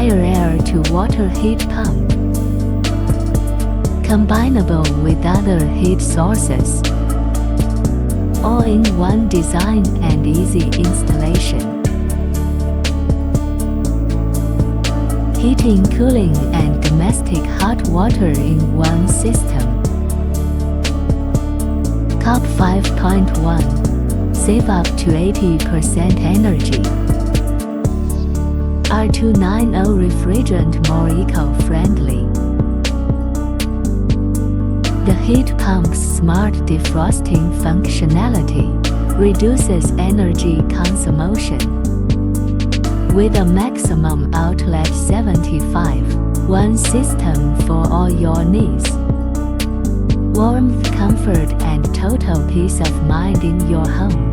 Haier Air-to-Water Heat Pump. Combinable with other heat sources. All-in-one design and easy installation. Heating, cooling, and domestic hot water in one system. COP 5.1. Save up to 80% energy. R290 refrigerant, more eco-friendly. The heat pump's smart defrosting functionality reduces energy consumption. With a maximum outlet 75, one system for all your needs. Warmth, comfort, and total peace of mind in your home.